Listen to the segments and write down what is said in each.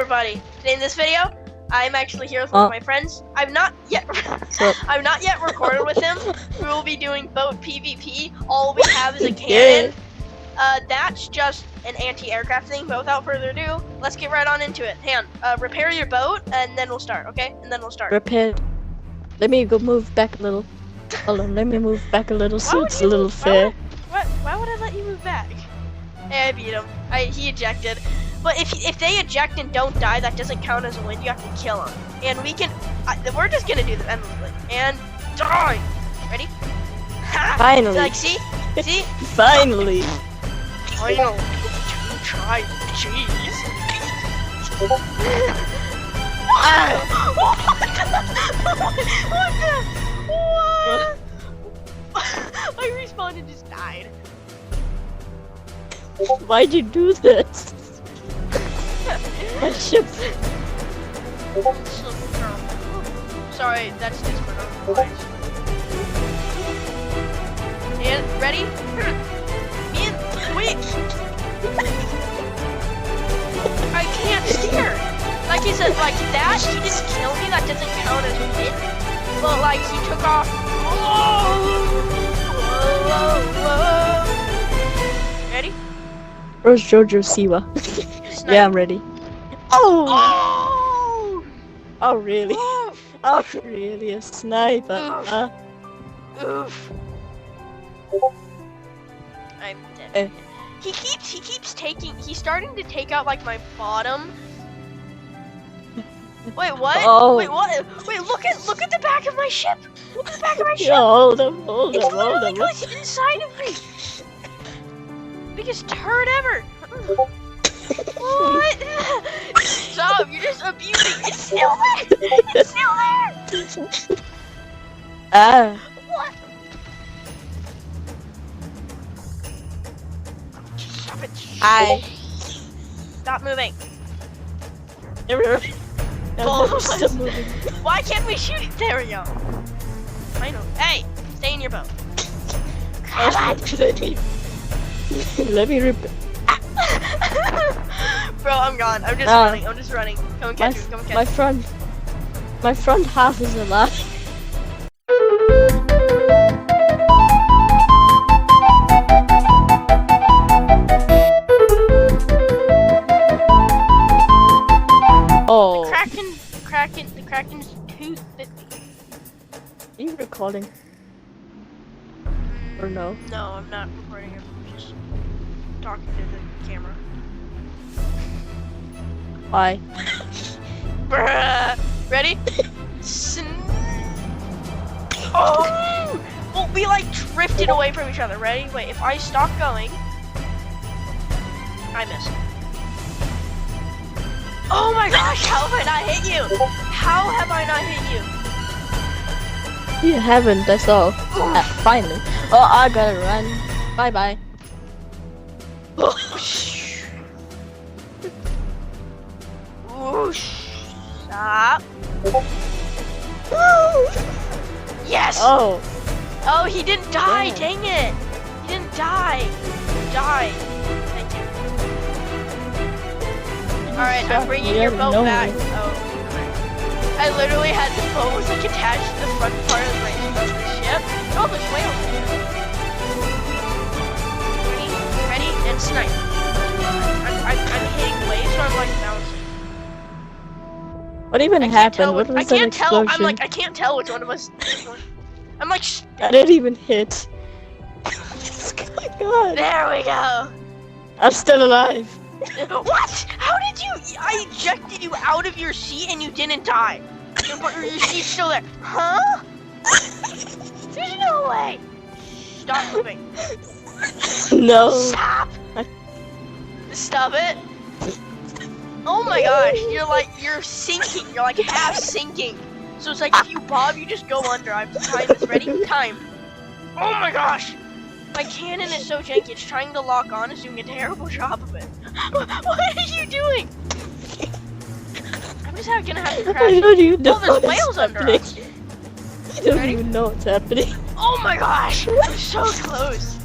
everybody. Today in this video, I'm actually here with one of my friends. I've not yet recorded with him. We will be doing boat PvP. All we have is a cannon. That's just an anti-aircraft thing, but without further ado, let's get right on into it. Han, repair your boat, and then we'll start, okay? And then we'll start. Repair. Let me go move back a little. Hold on, let me move back a little so it's a little fair. Why would I let you move back? Hey, I beat him. He ejected. But if they eject and don't die, that doesn't count as a win. You have to kill them. And we can. We're just gonna do this endlessly. And die. Ready? Finally. Like, see? Finally. I know. Try cheese. What I respawned and just died. Why'd you do this? My ship. Sorry, that's Discord. And ready? Wait. I can't steer. Like he said, like that. He didn't kill me. That doesn't count as a win. But like he took off. Whoa. Ready? Where's Jojo Siwa? Yeah, I'm ready. Oh! Oh, really? Oh, really? A sniper? Oof. I'm dead. He keeps taking. He's starting to take out like my bottom. Wait, what? Oh. Wait, what? Wait, look at the back of my ship. Look at the back of my ship. Yeah, hold on. It's literally goes inside of me. Biggest turd ever. What? Stop! You're just abusing. It's still there. It's still there. What? Stop it. Stop moving. Stop moving. Why can't we shoot it? There we go. I know. Hey, stay in your boat. Come on. Let me rip. Bro, I'm gone. I'm just running. Come and catch me. Come and catch me. My front half is alive. Oh. The Kraken's 250. Are you recording? Or no? No, I'm not recording. I'm just talking to the camera. Why? Bruh. Ready? Oh! Well, we like drifted away from each other. Ready? Wait, if I stop going, I missed. Oh my gosh, how have I not hit you? How have I not hit you? You haven't, that's all. Finally. Oh, I gotta run. Bye bye. Stop. Yes! Oh, he didn't die, damn. dang it! He didn't die. He died. Thank you. Alright, I'm bringing your boat back. Oh, okay. I literally had the boat was like attached to the front part of the ship. Oh, there's whales in here. Ready, and snipe. I'm hitting waves, so I'm like bouncing. what even happened? What was that explosion? I can't tell which one of us. I'm like. I didn't even hit. What's going on? There we go. I'm still alive. What? How did you? I ejected you out of your seat and you didn't die. Your seat's still there. Huh? There's no way. Stop moving. No. Stop. Stop it. Oh my gosh, you're sinking. You're like half sinking. So it's like if you bob, you just go under. I have to time this. Ready? Time. Oh my gosh. My cannon is so janky. It's trying to lock on. It's doing a terrible job of it. What are you doing? I'm just gonna have to crash. There's whales under us. You don't even know what's happening. Oh my gosh! I'm so close.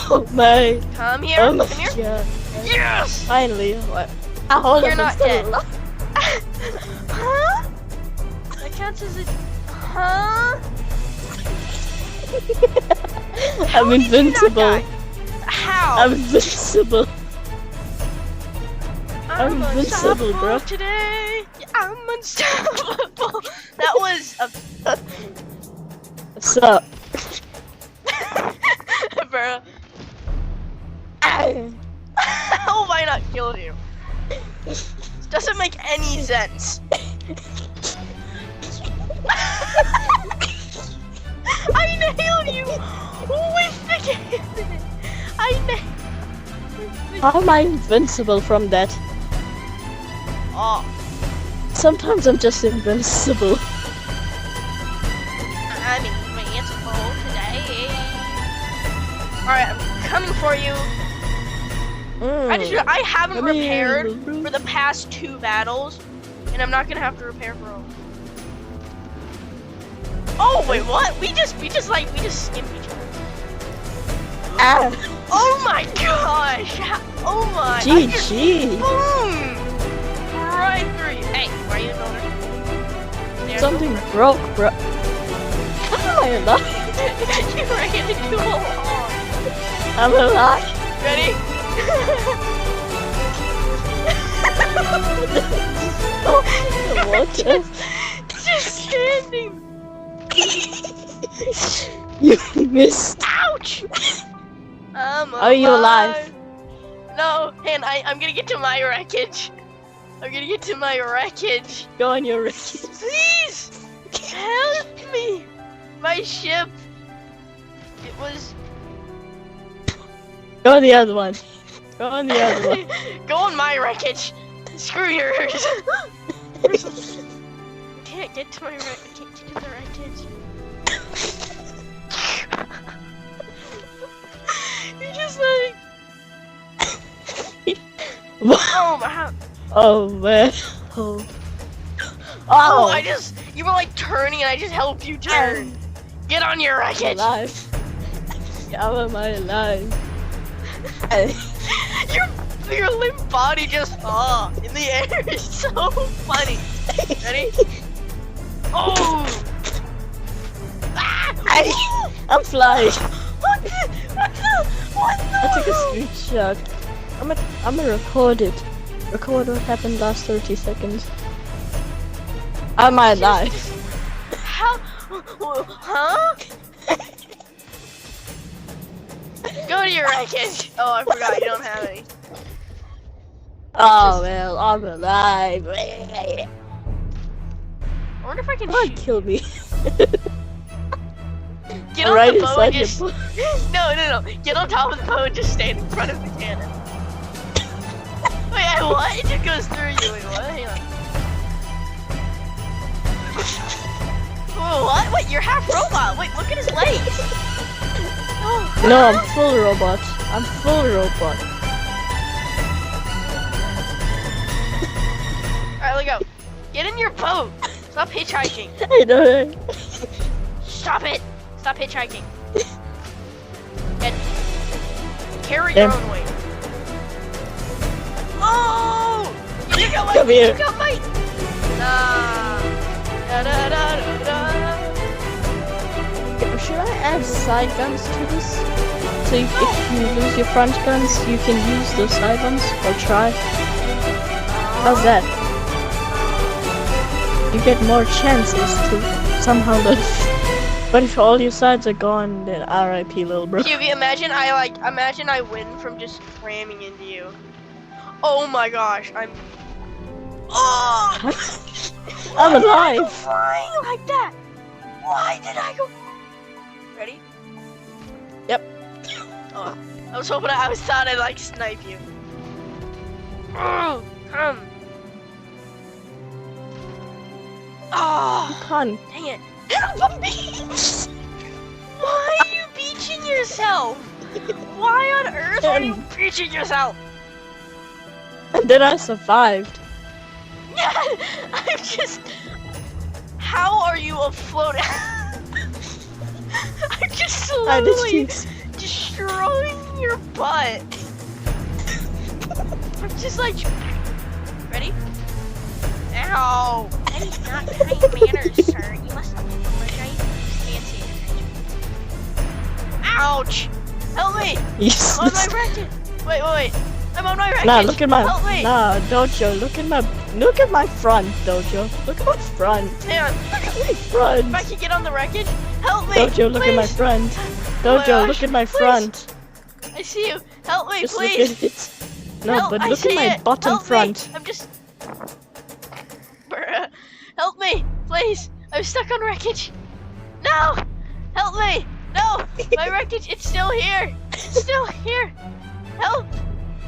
Oh my. Come here. Oh my Come here. God. Yes! Finally. What? hold You're on, not I'm still dead. alive. Huh? That counts as a. Huh? How I'm did you not invincible. die? How? I'm invincible. I'm invincible, unstoppable bro. today. Yeah, I'm unstoppable. That was a. What's up? Bro. How have I not killed you? This doesn't make any sense. I nailed you with the cannon. I nailed. How am I invincible from that? Oh, Sometimes I'm just invincible. I'm invincible today. Alright, I'm coming for you. I haven't Come here, repaired little bro. for the past 2 battles, and I'm not gonna have to repair for all. Oh wait, what? We just skimmed each other. Ah, Oh my gosh! Oh my! I just- GG. Boom! Right through you. Hey, why are you in the builder? There. Something broke, bro. How am I alive? You ran into a wall. I'm alive. Ready? What? Just standing. You missed. Ouch! I'm Are you alive? No, and I'm gonna get to my wreckage. I'm gonna get to my wreckage. Go on your wreckage. Please help me. My ship. It was. Go on the other one. Go on the other one. Go on my wreckage. Screw yours. Can't get to my wreckage. I can't get to the wreckage. You're just like. Oh my. Oh man. Oh. Oh, Oh. you were like turning and I just helped you turn. Get on your I'm wreckage. alive. How am I alive? Your limp body just in the air. It's so funny. Ready? Oh! Ah! I'm flying. What the? What the? I took a screenshot. I'm gonna record it. Record what happened last 30 seconds. Am I alive? How? Huh? Go to your wreckage. Oh, I forgot you don't have any. Oh well, I'm alive. I wonder if I can Come on, shoot. kill me. Get I'm on right the boat inside and your just. boat. No. Get on top of the boat and just stand in front of the cannon. Wait, what? It just goes through you. Wait, what? Hang on. Whoa, what? Wait, you're half robot. Wait, look at his legs. Oh, No, I'm full robot. I'm full robot. Alright, let go. Get in your boat. Stop hitchhiking. I know. Stop it. Stop hitchhiking. And carry your Damn. own weight. Oh! You got my. Come here. You got my. Da da da da da. Should I add side guns to this? So if you lose your front guns, you can use those side ones, or try. How's that? You get more chances to somehow live. But if all your sides are gone, then RIP, little bro. QB, imagine I win from just ramming into you. Oh my gosh, Oh! I'm Why did I go alive. flying like that? Why did I go? Ready? Yep. Oh, I was hoping I thought I'd like snipe you. Oh, Oh, Can't. dang it. Why are you beaching yourself? Why on earth are you beaching yourself? And then I survived. I'm just. How are you afloat? I'm just I slowly just destroying your butt. I'm just like. Ow! That is not kind manners, sir. You must apologize. Stand sanitizer. Ouch! Help me! I'm on my racket. Wait. I'm on my racket. Nah, look at my. Help me! Nah, Dojo. Look at my front, Dojo. Look at my front. Hang on. Look at my front. If I can get on the wreckage, help me! Dojo, look at my please. front. Oh my Dojo, gosh, look at my please. front. I see you. Help me, Just please. look at it. No, Help, but I look at see my it. bottom Help me. front. I'm just. Bruh. Help me, please. I'm stuck on wreckage. No! Help me! No! My wreckage, it's still here. It's still here. Help!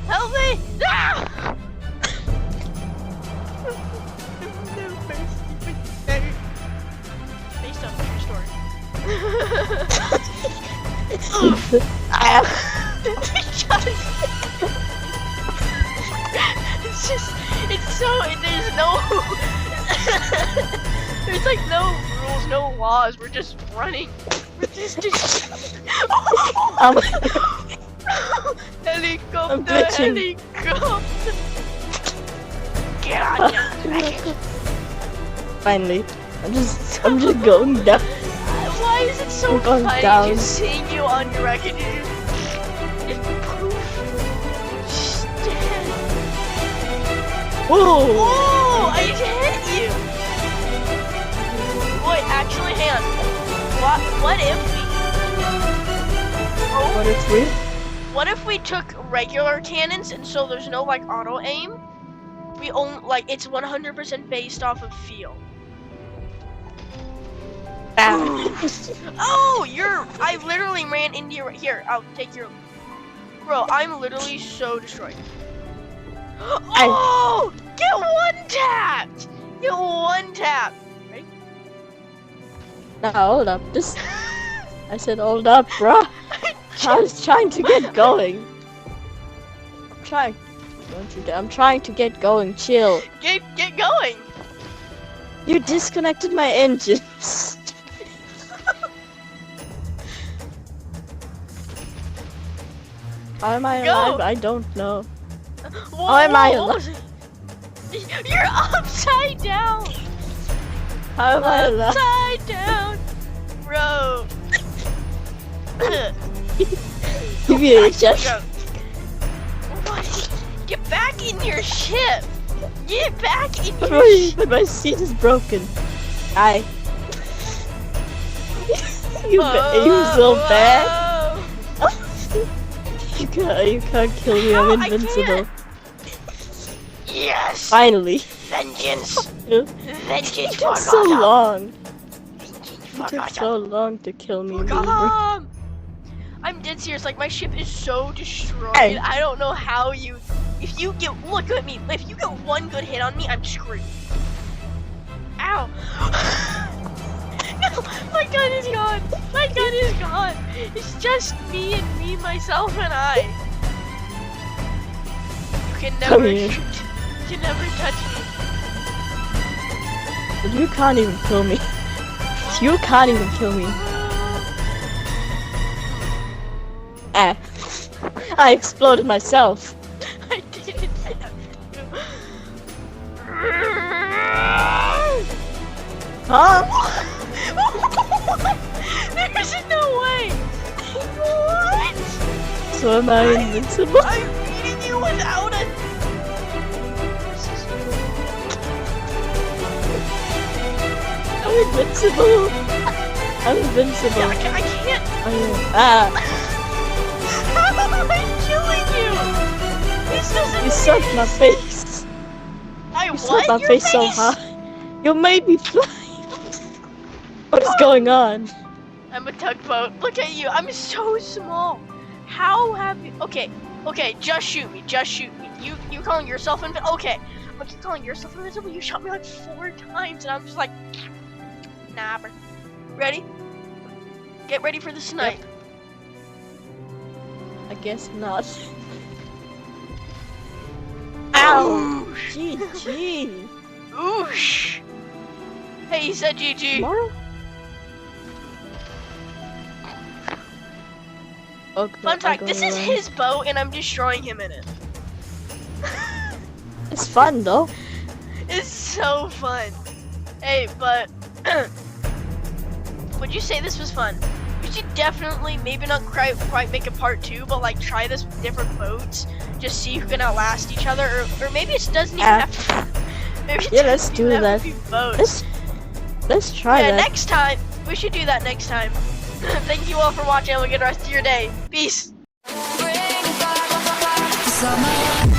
Help me! No! Based on true story. There's no, there's like no rules, no laws, we're just running. We're just I'm helicopter, glitching. helicopter. Get on your Finally, I'm just going down. Why is it so I'm going funny down. just seeing you on your wreckage? Just poof. Stand. Whoa! Oh, I just hit you! Wait, actually, hang on. What if we... What if we? What if we took regular cannons and so there's no, like, auto-aim? We only, like, it's 100% based off of feel. Oh, I literally ran into your... Here, I'll take your... Bro, I'm literally so destroyed. Oh! Get one tapped! Get one tap! Ready? No, hold up. I said hold up, bro. I was trying to get going. I'm trying to get going. Chill. Get going! You disconnected my engines. How am I Go. alive? I don't know. Whoa, How am I what alive? was it? You're upside down! How am I alive? Upside down! Bro! Give me a shot. What? Get back in your ship! Get back in your ship! But my seat is broken. You so bad. You can't kill me. How? I'm I invincible. can't. Yes! Finally. Vengeance! It Vengeance took for so Gotham! long. Vengeance It for took Gotham! so long to kill me. For Wilbur. Gotham! I'm dead serious, like my ship is so destroyed. Hey. I don't know how you... If you get... Look at me. If you get one good hit on me, I'm screwed. Ow! No! My gun is gone! My gun is gone! It's just me and me, myself, and I. You can Come never here. shoot. You can never touch me. But you can't even kill me. You can't even kill me. I exploded myself. I didn't. Huh? There's no way! What? So am I invincible? I'm beating you without a... I'm invincible. I'm invincible. Yeah, I can't... Ah, How am I killing you? This doesn't you make sucked any my sense. face. I You what? sucked my Your face so hard. You made me fly. What is going on? I'm a tugboat. Look at you. I'm so small. How have you... Okay, just shoot me. Just shoot me. You calling yourself invincible? Okay. But you calling yourself invincible? You shot me like 4 times and I'm just like... Nah, bro. Ready? Get ready for the snipe. I guess not. Ow! GG. Oosh! Hey, he said GG. Tomorrow? Okay, Fun fact, I'm this going is around. his boat and I'm destroying him in it. It's fun though. It's so fun. Hey, but would you say this was fun? We should definitely, maybe not quite make a part 2, but like try this with different boats. Just see who can outlast each other, or maybe it doesn't even have to. Maybe it Yeah, let's doesn't do even have that. to be boats. Let's try Yeah, that. next time. We should do that next time. Thank you all for watching. Have a good rest of your day. Peace. Summer